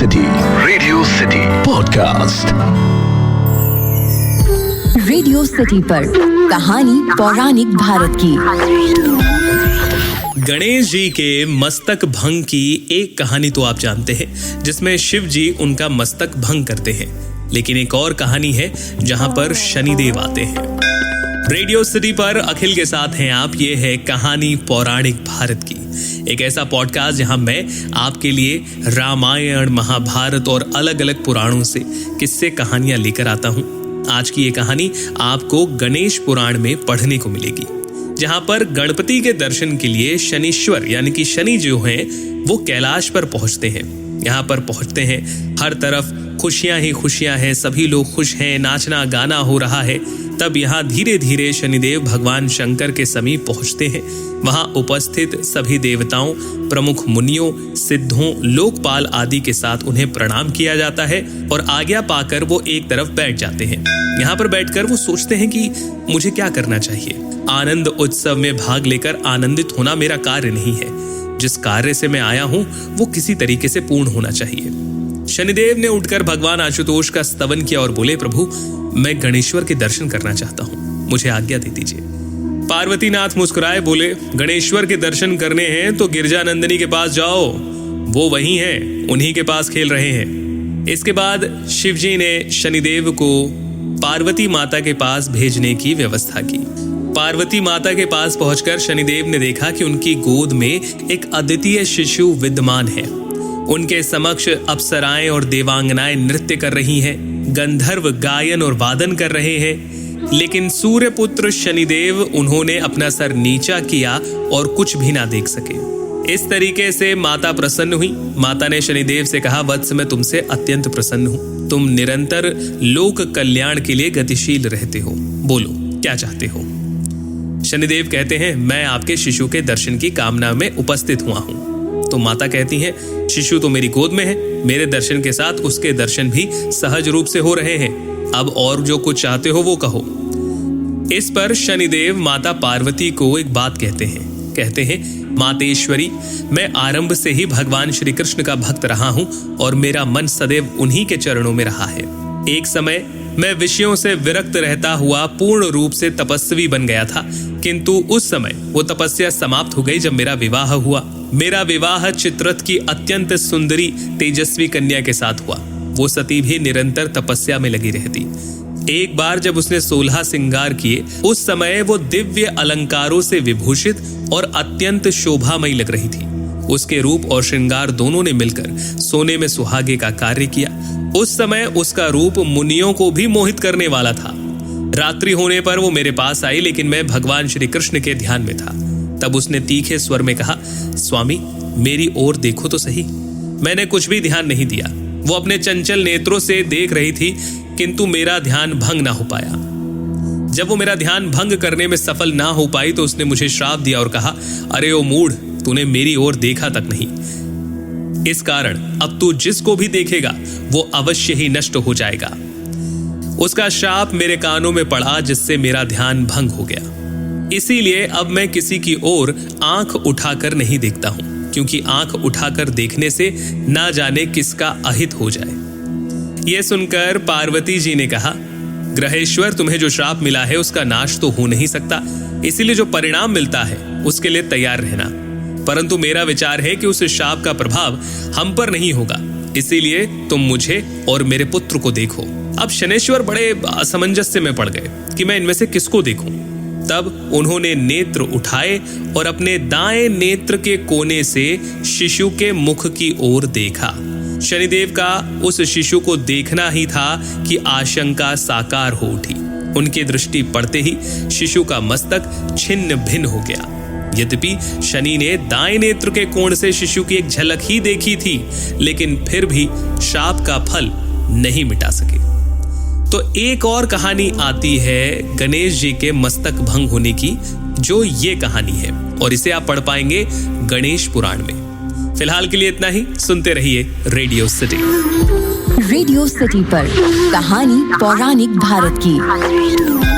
City podcast. Radio city पर कहानी पौराणिक भारत की। गणेश जी के मस्तक भंग की एक कहानी तो आप जानते हैं, जिसमें शिव जी उनका मस्तक भंग करते हैं। लेकिन एक और कहानी है जहां पर शनिदेव आते हैं। रेडियो सिटी पर अखिल के साथ हैं आप। ये है कहानी पौराणिक भारत की, एक ऐसा पॉडकास्ट जहां मैं आपके लिए रामायण, महाभारत और अलग अलग पुराणों से किस्से कहानियां लेकर आता हूं। आज की ये कहानी आपको गणेश पुराण में पढ़ने को मिलेगी, जहां पर गणपति के दर्शन के लिए शनीश्वर यानी कि शनि जो हैं वो कैलाश पर पहुंचते हैं। यहाँ पर पहुंचते हैं, हर तरफ खुशियां ही खुशियां हैं, सभी लोग खुश हैं, नाचना गाना हो रहा है। तब यहाँ धीरे धीरे शनिदेव भगवान शंकर के समीप पहुंचते हैं। वहां उपस्थित सभी देवताओं, प्रमुख मुनियों, सिद्धों, लोकपाल आदि के साथ उन्हें प्रणाम किया जाता है और आज्ञा पाकर वो एक तरफ बैठ जाते हैं। यहाँ पर बैठकर वो सोचते हैं कि मुझे क्या करना चाहिए। आनंद उत्सव में भाग लेकर आनंदित होना मेरा कार्य नहीं है। जिस कार्य से मैं आया हूं वो किसी तरीके से पूर्ण होना चाहिए। शनिदेव ने उठकर भगवान आशुतोष का स्तवन किया और बोले, प्रभु मैं गणेश्वर के दर्शन करना चाहता हूं, मुझे आज्ञा दे दीजिए। पार्वतीनाथ मुस्कुराए, बोले, गणेश्वर के दर्शन करने हैं तो गिरजानंदिनी के पास जाओ, वो वही हैं, उन्हीं के पास खेल रहे हैं। इसके बाद शिवजी ने शनिदेव को पार्वती माता के पास भेजने की व्यवस्था की। पार्वती माता के पास पहुंचकर शनिदेव ने देखा कि उनकी गोद में एक अद्वितीय शिशु विद्यमान है। उनके समक्ष अप्सराएं और देवांगनाएं नृत्य कर रही हैं, गंधर्व गायन और वादन कर रहे हैं। लेकिन सूर्यपुत्र शनिदेव उन्होंने अपना सर नीचा किया और कुछ भी ना देख सके। इस तरीके से माता प्रसन्न हुई। माता ने शनिदेव से कहा, वत्स मैं तुमसे अत्यंत प्रसन्न हूं, तुम निरंतर लोक कल्याण के लिए गतिशील रहते हो, बोलो क्या चाहते हो। शनिदेव कहते हैं, मैं आपके शिशु के दर्शन की कामना में उपस्थित हुआ हूं। तो माता कहती हैं, शिशु तो मेरी गोद में है, मेरे दर्शन के साथ उसके दर्शन भी सहज रूप से हो रहे हैं। अब और जो कुछ चाहते हो वो कहो। इस पर शनिदेव माता पार्वती को एक बात कहते हैं, मातेश्वरी, मैं आरंभ से ही भगवान श्री कृष्ण का भक्त रहा हूं और मेरा मन सदैव उन्हीं के चरणों में रहा है। एक समय मैं विषयों से विरक्त रहता हुआ पूर्ण रूप से तपस्वी बन गया था, किंतु उस समय वो तपस्या समाप्त हो गई जब मेरा विवाह हुआ। मेरा विवाह चित्ररथ की अत्यंत सुंदरी तेजस्वी कन्या के साथ हुआ। वो सती भी निरंतर तपस्या में लगी रहती। एक बार जब उसने 16 श्रृंगार किए, उस समय वो दिव्य अलंकारों से विभूषित और अत्यंत शोभामयी लग रही थी। उसके रूप और श्रृंगार दोनों ने मिलकर सोने में सुहागे का कार्य किया। उस समय उसका रूप मुनियों को भी मोहित करने वाला था। रात्रि होने पर वो मेरे पास आई, लेकिन मैं भगवान श्री कृष्ण के ध्यान में था। तब उसने तीखे स्वर में कहा, स्वामी मेरी ओर देखो तो सही। मैंने कुछ भी ध्यान नहीं दिया। वो अपने चंचल नेत्रों से देख रही थी, किंतु मेरा ध्यान भंग ना हो पाया। जब वो मेरा ध्यान भंग करने में सफल ना हो पाई तो उसने मुझे श्राप दिया और कहा, अरे ओ मूढ़, तूने मेरी ओर देखा तक नहीं। इस कारण अब तू जिसको भी देखेगा वो अवश्य ही नष्ट हो जाएगा। उसका श्राप मेरे कानों में पड़ा, जिससे मेरा ध्यान भंग हो गया। इसीलिए अब मैं किसी की ओर आंख उठाकर नहीं देखता हूं, क्योंकि आंख उठाकर देखने से ना जाने किसका अहित हो जाए। यह सुनकर पार्वती जी ने कहा, ग्रहेश्वर, तुम्हें जो श्राप मिला है उसका नाश तो हो नहीं सकता, इसीलिए जो परिणाम मिलता है उसके लिए तैयार रहना। परंतु मेरा विचार है कि उस श्राप का प्रभाव हम पर नहीं होगा, इसीलिए तुम मुझे और मेरे पुत्र को देखो। अब शनेश्वर बड़े असमंजस्य में पड़ गए कि मैं इनमें से किसको देखूं। तब उन्होंने नेत्र उठाए और अपने दाएं नेत्र के कोने से शिशु के मुख की ओर देखा। शनिदेव का उस शिशु को देखना ही था कि आशंका साकार हो उठी। उनकी दृष्टि पड़ते ही शिशु का मस्तक छिन्न भिन्न हो गया। यद्यपि शनि ने दाएं नेत्र के कोण से शिशु की एक झलक ही देखी थी, लेकिन फिर भी शाप का फल नहीं मिटा सके। तो एक और कहानी आती है गणेश जी के मस्तक भंग होने की, जो ये कहानी है, और इसे आप पढ़ पाएंगे गणेश पुराण में। फिलहाल के लिए इतना ही। सुनते रहिए रेडियो सिटी। रेडियो सिटी पर कहानी पौराणिक भारत की।